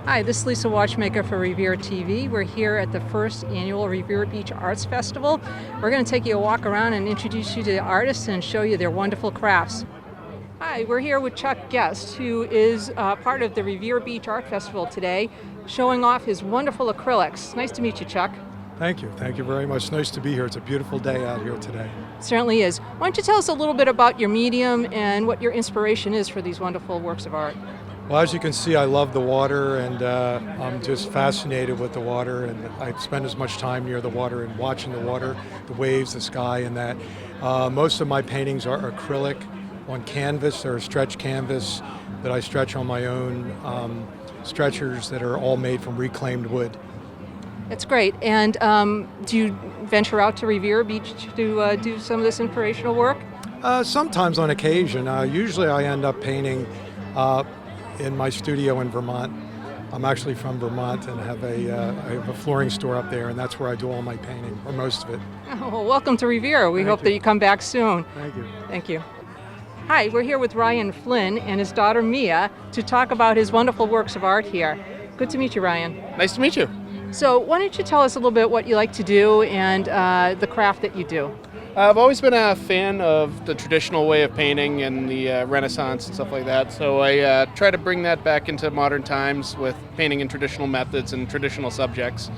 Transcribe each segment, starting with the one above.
Hi, this is Lisa Watchmaker for Revere TV. We're here at the first annual Revere Beach Arts Festival. We're going to take you a walk around and introduce you to the artists and show you their wonderful crafts. Hi, we're here with Chuck Guest, who is part of the Revere Beach Art Festival today, showing off his wonderful acrylics. Nice to meet you, Chuck. Thank you. Thank you very much. Nice to be here. It's a beautiful day out here today. Certainly is. Why don't you tell us a little bit about your medium and what your inspiration is for these wonderful works of art? Well, as you can see, I love the water, and I'm just fascinated with the water, and I spend as much time near the water and watching the water, the waves, the sky, and that. Most of my paintings are acrylic on canvas. They're a stretch canvas that I stretch on my own stretchers that are all made from reclaimed wood. That's great. And do you venture out to Revere Beach to do some of this inspirational work? Sometimes on occasion. Usually I end up painting in my studio in Vermont. I'm actually from Vermont and have I have a flooring store up there, and that's where I do all my painting, or most of it. Oh, well, welcome to Revere. We hope that you come back soon. Thank you. Thank you. Hi, we're here with Ryan Flynn and his daughter Mia to talk about his wonderful works of art here. Good to meet you, Ryan. Nice to meet you. So why don't you tell us a little bit what you like to do and the craft that you do? I've always been a fan of the traditional way of painting and the Renaissance and stuff like that, so I try to bring that back into modern times with painting in traditional methods and traditional subjects.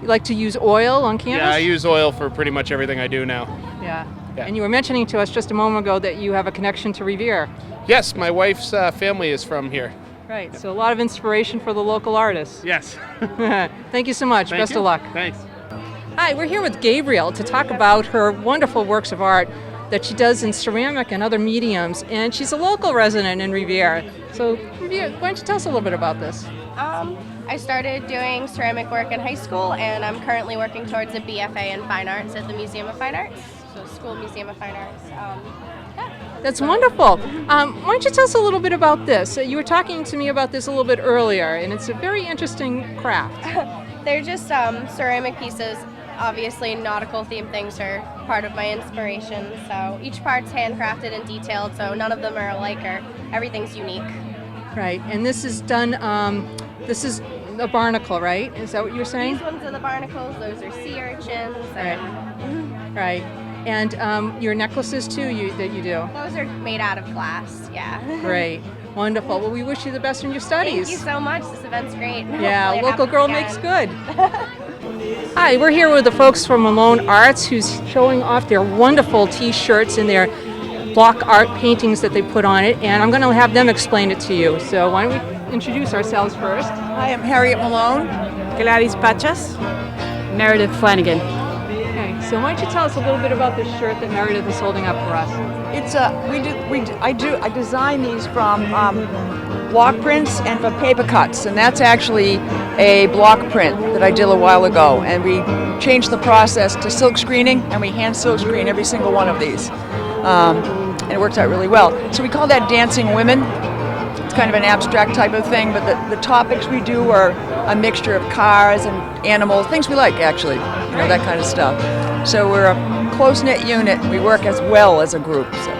You like to use oil on canvas? Yeah, I use oil for pretty much everything I do now. Yeah. Yeah. And you were mentioning to us just a moment ago that you have a connection to Revere. Yes, my wife's family is from here. Right, so a lot of inspiration for the local artists. Yes. Thank you so much. Thank Best you. of luck. Thanks. Hi, we're here with Gabriel to talk about her wonderful works of art that she does in ceramic and other mediums, and she's a local resident in Revere. So why don't you tell us a little bit about this? I started doing ceramic work in high school, and I'm currently working towards a BFA in Fine Arts at the Museum of Fine Arts, so School Museum of Fine Arts. That's wonderful. Why don't you tell us a little bit about this? You were talking to me about this a little bit earlier, and it's a very interesting craft. They're just ceramic pieces. Obviously, nautical themed things are part of my inspiration, so each part's handcrafted and detailed, so none of them are alike or everything's unique. Right, and this is done, this is a barnacle, right? Is that what you were saying? These ones are the barnacles, those are sea urchins. Right. And your necklaces too that you do? Those are made out of glass, yeah. Great, wonderful. Well, we wish you the best in your studies. Thank you so much, this event's great. Yeah, Hopefully it local happens girl again. makes good. Hi, we're here with the folks from Malone Arts who's showing off their wonderful t-shirts and their block art paintings that they put on it, and I'm going to have them explain it to you. So why don't we introduce ourselves first? Hi, I'm Harriet Malone. Gladys Pachas. Meredith Flanagan. Okay, so why don't you tell us a little bit about this shirt that Meredith is holding up for us? It's I design these from block prints and from paper cuts, and that's actually a block print that I did a while ago. And we changed the process to silk screening, and we hand silk screen every single one of these, and it works out really well. So we call that dancing women. It's kind of an abstract type of thing, but the topics we do are a mixture of cars and animals, things we like actually, that kind of stuff. So we're a close-knit unit. We work as well as a group. So.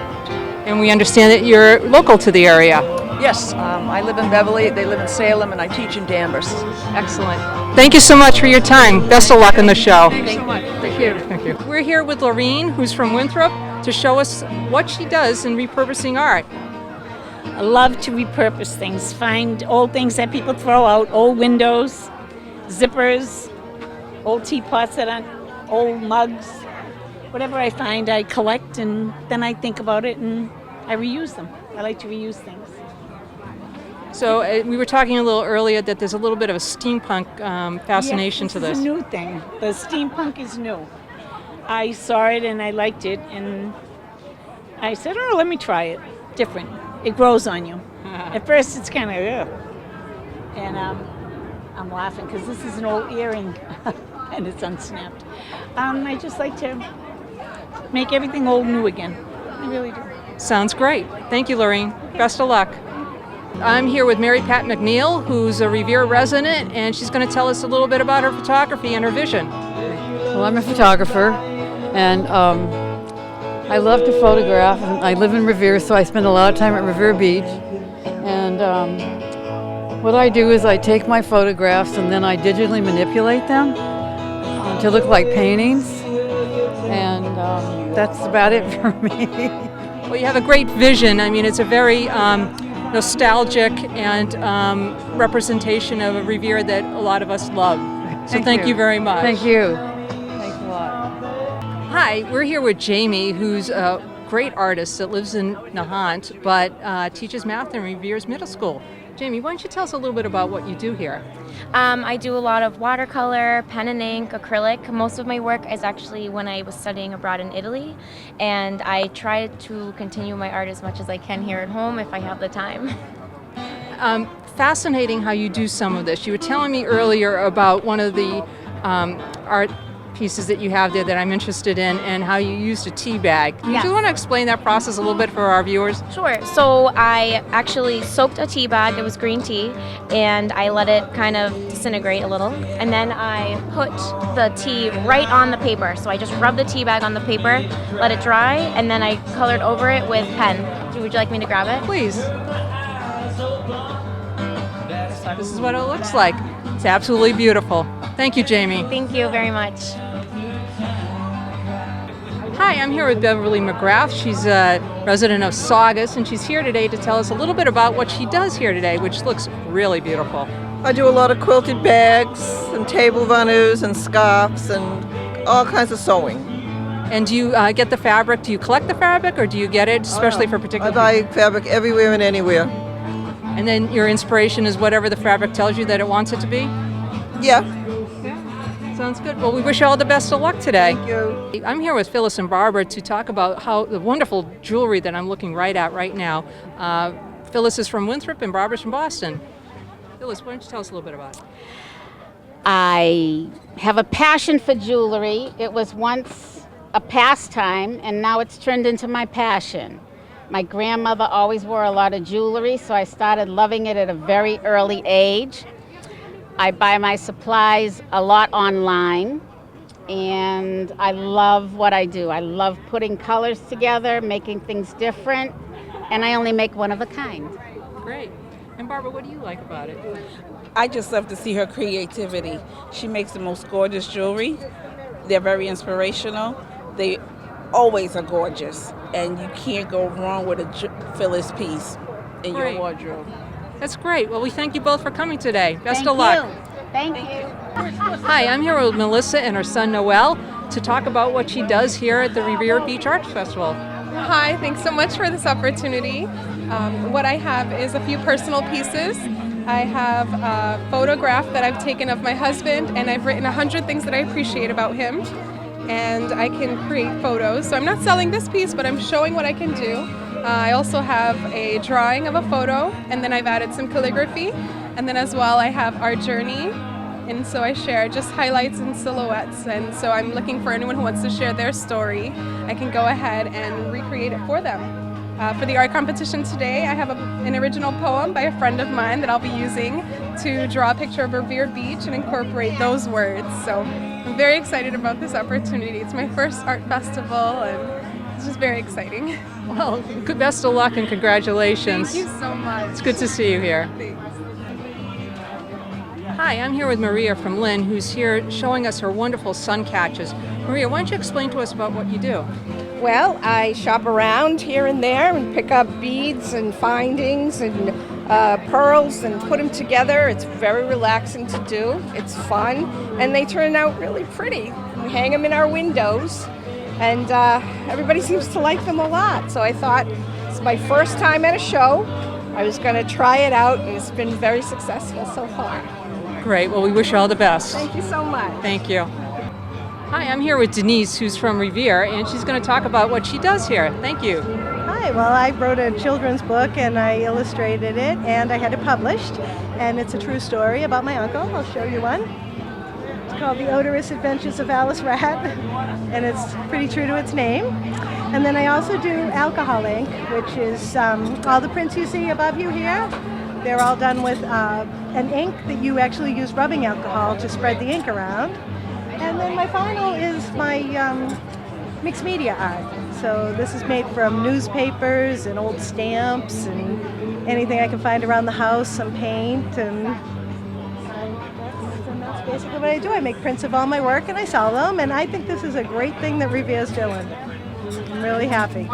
And we understand that you're local to the area. Yes, I live in Beverly, they live in Salem, and I teach in Danvers. Excellent. Thank you so much for your time. Best of luck in the show. Thanks so much. Thank you. Thank you. We're here with Lorene, who's from Winthrop, to show us what she does in repurposing art. I love to repurpose things, find old things that people throw out, old windows, zippers, old teapots that aren't old mugs. Whatever I find, I collect, and then I think about it and I reuse them. I like to reuse things. So we were talking a little earlier that there's a little bit of a steampunk fascination to this. It's a new thing. The steampunk is new. I saw it and I liked it, and I said, oh, let me try it. Different. It grows on you. At first it's kind of, and I'm laughing because this is an old earring and it's unsnapped. I just like to make everything old new again. I really do. Sounds great. Thank you, Lorene. Best of luck. I'm here with Mary Pat McNeil, who's a Revere resident, and she's going to tell us a little bit about her photography and her vision. Well, I'm a photographer, and I love to photograph. I live in Revere, so I spend a lot of time at Revere Beach. And What I do is I take my photographs and then I digitally manipulate them to look like paintings, and that's about it for me. Well, you have a great vision. I mean, it's a very nostalgic and representation of a Revere that a lot of us love. So thank you very much. Thank you. Thanks a lot. Hi, we're here with Jamie, who's a great artist that lives in Nahant, but teaches math in Revere's middle school. Jamie, why don't you tell us a little bit about what you do here? I do a lot of watercolor, pen and ink, acrylic. Most of my work is actually when I was studying abroad in Italy, and I try to continue my art as much as I can here at home if I have the time. Fascinating how you do some of this. You were telling me earlier about one of the art pieces that you have there that I'm interested in, and how you used a tea bag. Yes. Do you want to explain that process a little bit for our viewers? Sure. So I actually soaked a tea bag. It was green tea, and I let it kind of disintegrate a little, and then I put the tea right on the paper. So I just rubbed the tea bag on the paper, let it dry, and then I colored over it with pen. Would you like me to grab it? Please. This is what it looks like. It's absolutely beautiful. Thank you, Jamie. Thank you very much. Hi, I'm here with Beverly Mcgrath. She's a resident of Saugus, and she's here today to tell us a little bit about what she does here today, which looks really beautiful. I do a lot of quilted bags and table runners and scarves and all kinds of sewing. And do you get the fabric? Do you collect the fabric, or do you get it especially for particular I buy fabric everywhere and anywhere. And then your inspiration is whatever the fabric tells you that it wants it to be? Yeah. Sounds good. Well, we wish you all the best of luck today. Thank you. I'm here with Phyllis and Barbara to talk about how the wonderful jewelry that I'm looking right at right now. Phyllis is from Winthrop and Barbara's from Boston. Phyllis, why don't you tell us a little bit about it? I have a passion for jewelry. It was once a pastime, and now it's turned into my passion. My grandmother always wore a lot of jewelry, so I started loving it at a very early age. I buy my supplies a lot online, and I love what I do. I love putting colors together, making things different, and I only make one of a kind. Great. And Barbara, what do you like about it? I just love to see her creativity. She makes the most gorgeous jewelry. They're very inspirational. They always are gorgeous, and you can't go wrong with a Phyllis piece in Great. your wardrobe. That's great. Well, we thank you both for coming today. Best Thank of luck. you. Thank you. Hi, I'm here with Melissa and her son Noel to talk about what she does here at the Revere Beach Arts Festival. Hi, thanks so much for this opportunity. What I have is a few personal pieces. I have a photograph that I've taken of my husband, and I've written 100 things that I appreciate about him. And I can create photos. So I'm not selling this piece, but I'm showing what I can do. I also have a drawing of a photo, and then I've added some calligraphy. And then as well, I have our journey. And so I share just highlights and silhouettes. And so I'm looking for anyone who wants to share their story. I can go ahead and recreate it for them. For the art competition today, I have an original poem by a friend of mine that I'll be using to draw a picture of Revere Beach and incorporate those words. So I'm very excited about this opportunity. It's my first art festival, and it's just very exciting. Well, good, best of luck and congratulations. Thank you so much. It's good to see you here. Thanks. Hi, I'm here with Maria from Lynn, who's here showing us her wonderful sun catches. Maria, why don't you explain to us about what you do? Well, I shop around here and there and pick up beads and findings and pearls and put them together. It's very relaxing to do. It's fun, and they turn out really pretty. We hang them in our windows, and everybody seems to like them a lot. So I thought it's my first time at a show. I was going to try it out, and it's been very successful so far. Great. Well, we wish you all the best. Thank you so much. Thank you. Hi, I'm here with Denise, who's from Revere, and she's going to talk about what she does here. Thank you. Hi, well, I wrote a children's book and I illustrated it and I had it published, and it's a true story about my uncle. I'll show you one. It's called The Odorous Adventures of Alice Rat, and it's pretty true to its name. And then I also do alcohol ink, which is all the prints you see above you here. They're all done with an ink that you actually use rubbing alcohol to spread the ink around. And then my final is my mixed media art. So this is made from newspapers and old stamps and anything I can find around the house, some paint, and that's basically what I do. I make prints of all my work and I sell them, and I think this is a great thing that Revere's doing. I'm really happy.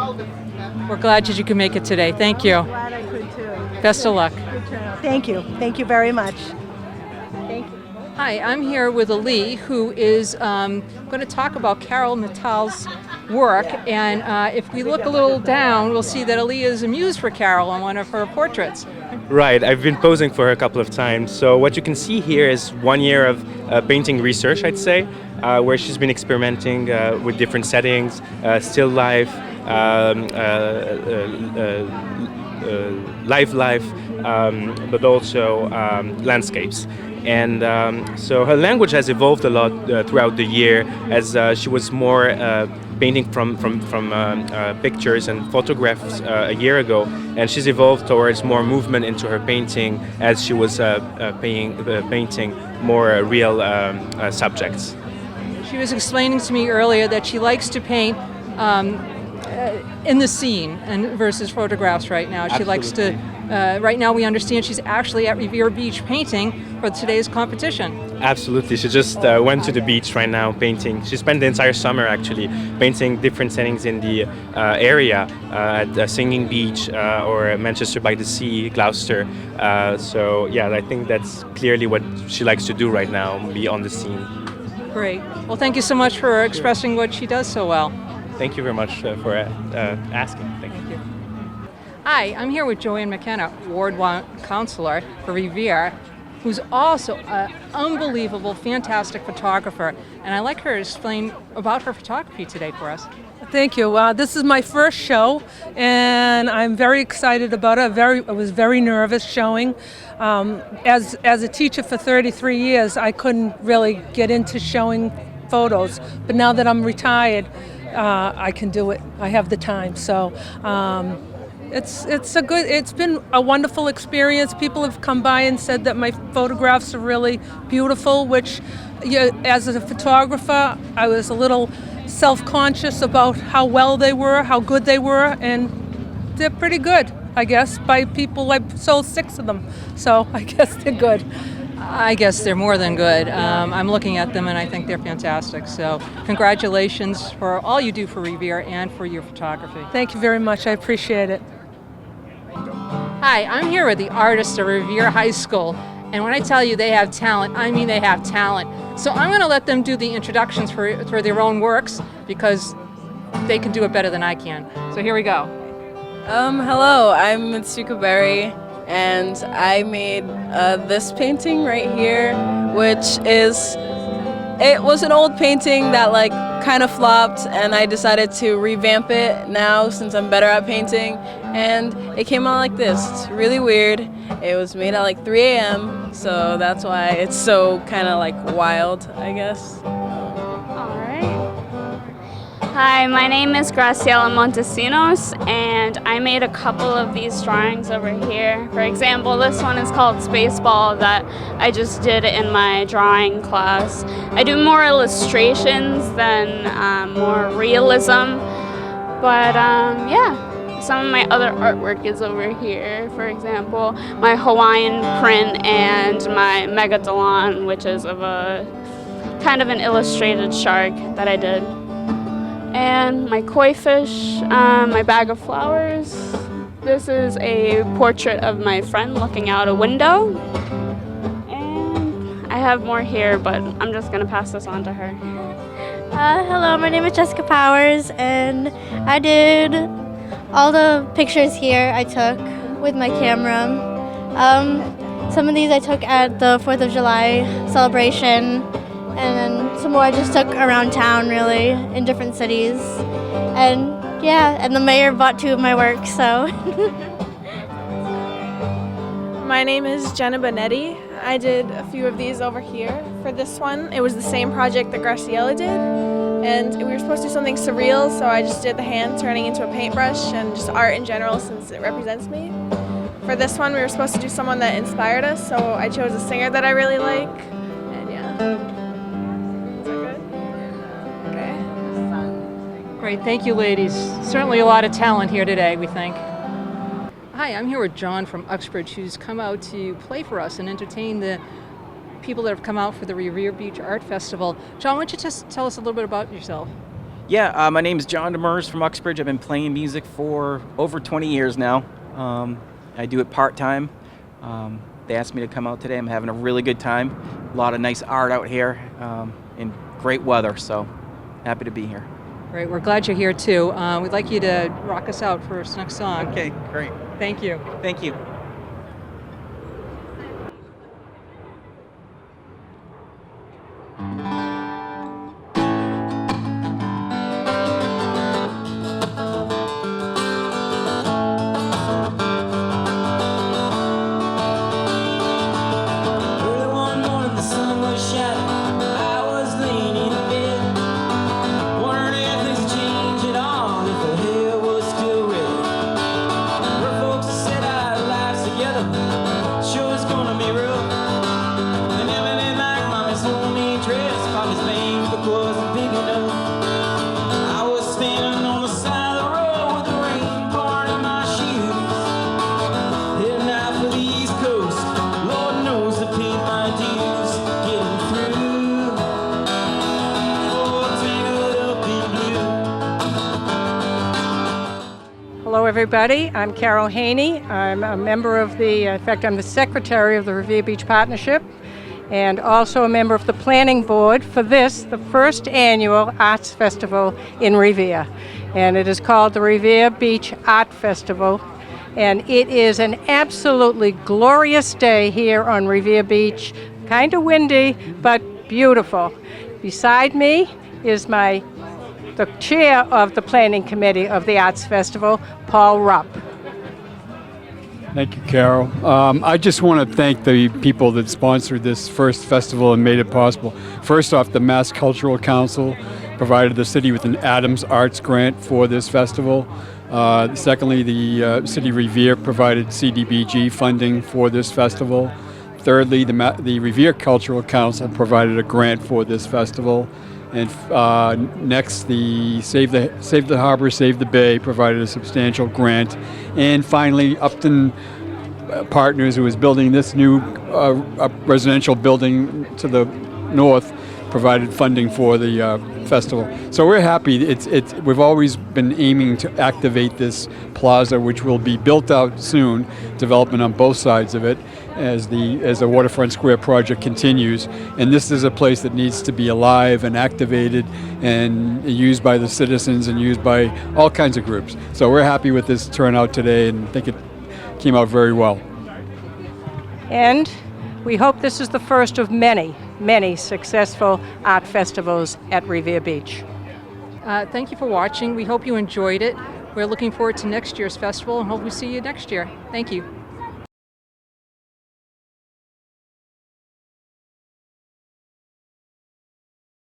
We're glad that you could make it today. Thank you. Glad I could too. Best of luck. Good turnout. Thank you. Thank you very much. Thank you. Hi, I'm here with Ali, who is going to talk about Carol Natal's work. And if we look a little down, we'll see that Ali is amused for Carol on one of her portraits. Right, I've been posing for her a couple of times. So what you can see here is 1 year of painting research, I'd say, where she's been experimenting with different settings, still life, life, but also landscapes. And so her language has evolved a lot throughout the year as she was more painting from pictures and photographs a year ago, and she's evolved towards more movement into her painting as she was painting more real subjects. She was explaining to me earlier that she likes to paint in the scene and versus photographs right now. She likes to, right now we understand she's actually at Revere Beach painting for today's competition. Absolutely, she just went to the beach right now painting. She spent the entire summer actually painting different settings in the area at Singing Beach or Manchester by the Sea, Gloucester. So yeah, I think that's clearly what she likes to do right now, be on the scene. Great. Well, thank you so much for expressing what she does so well. Thank you very much for asking. Thank you. Hi, I'm here with Joanne Mckenna, Ward 1 Counselor for Revere, who's also an unbelievable, fantastic photographer. And I'd like her to explain about her photography today for us. Thank you. This is my first show, and I'm very excited about it. I was very nervous showing. As a teacher for 33 years, I couldn't really get into showing photos, but now that I'm retired, I can do it. I have the time, so it's been a wonderful experience. People have come by and said that my photographs are really beautiful, which, as a photographer, I was a little self-conscious about how well they were, how good they were, and they're pretty good, I guess, by people. I've sold 6 of them, so I guess they're good. I guess they're more than good. I'm looking at them and I think they're fantastic. So congratulations for all you do for Revere and for your photography. Thank you very much. I appreciate it. Hi, I'm here with the artists of Revere High School. And when I tell you they have talent, I mean they have talent. So I'm going to let them do the introductions for their own works because they can do it better than I can. So here we go. Hello, I'm Mitsuko Berry. And I made this painting right here, it was an old painting that kind of flopped, and I decided to revamp it now since I'm better at painting, and it came out like this. It's really weird. It was made at 3 a.m., so that's why it's so kind of wild, I guess. Hi, my name is Gracia Montesinos, and I made a couple of these drawings over here. For example, this one is called Spaceball that I just did in my drawing class. I do more illustrations than more realism, but yeah, some of my other artwork is over here. For example, my Hawaiian print and my Megalodon, which is of a kind of an illustrated shark that I did. And my koi fish, my bag of flowers. This is a portrait of my friend looking out a window. And I have more here, but I'm just gonna pass this on to her. Hello, my name is Jessica Powers, and I did all the pictures here I took with my camera. Some of these I took at the 4th of July celebration, and then some more I just took around town, really, in different cities. And yeah, and the mayor bought 2 of my work, so. My name is Jenna Bonetti. I did a few of these over here. For this one, it was the same project that Graciela did, and we were supposed to do something surreal, so I just did the hand turning into a paintbrush and just art in general since it represents me. For this one, we were supposed to do someone that inspired us, so I chose a singer that I really like, and yeah. Great, thank you, ladies. Certainly a lot of talent here today, we think. Hi, I'm here with John from Uxbridge, who's come out to play for us and entertain the people that have come out for the Revere Beach Art Festival. John, why don't you just tell us a little bit about yourself? Yeah, my name is John Demers from Uxbridge. I've been playing music for over 20 years now. I do it part-time. They asked me to come out today. I'm having a really good time. A lot of nice art out here and great weather, so happy to be here. Great, we're glad you're here too. We'd like you to rock us out for this next song. Okay, great. Thank you. Thank you. Hello everybody, I'm Carol Haney. I'm a member of in fact I'm the secretary of the Revere Beach Partnership and also a member of the planning board for the first annual Arts Festival in Revere. And it is called the Revere Beach Art Festival. And it is an absolutely glorious day here on Revere Beach. Kind of windy, but beautiful. Beside me is the chair of the planning committee of the Arts Festival, Paul Rupp. Thank you, Carol. I just want to thank the people that sponsored this first festival and made it possible. First off, the Mass Cultural Council provided the city with an Adams Arts grant for this festival. Secondly, the City of Revere provided CDBG funding for this festival. Thirdly, the Revere Cultural Council provided a grant for this festival. And next, the Save the Harbor, Save the Bay provided a substantial grant. And finally, Upton Partyners, who is building this new residential building to the north, provided funding for the festival. So we're happy. We've always been aiming to activate this plaza, which will be built out soon, development on both sides of it, as the Waterfront Square project continues. And this is a place that needs to be alive and activated and used by the citizens and used by all kinds of groups. So we're happy with this turnout today and think it came out very well. And we hope this is the first of many, many successful art festivals at Revere Beach. Thank you for watching. We hope you enjoyed it. We're looking forward to next year's festival and hope we see you next year. Thank you.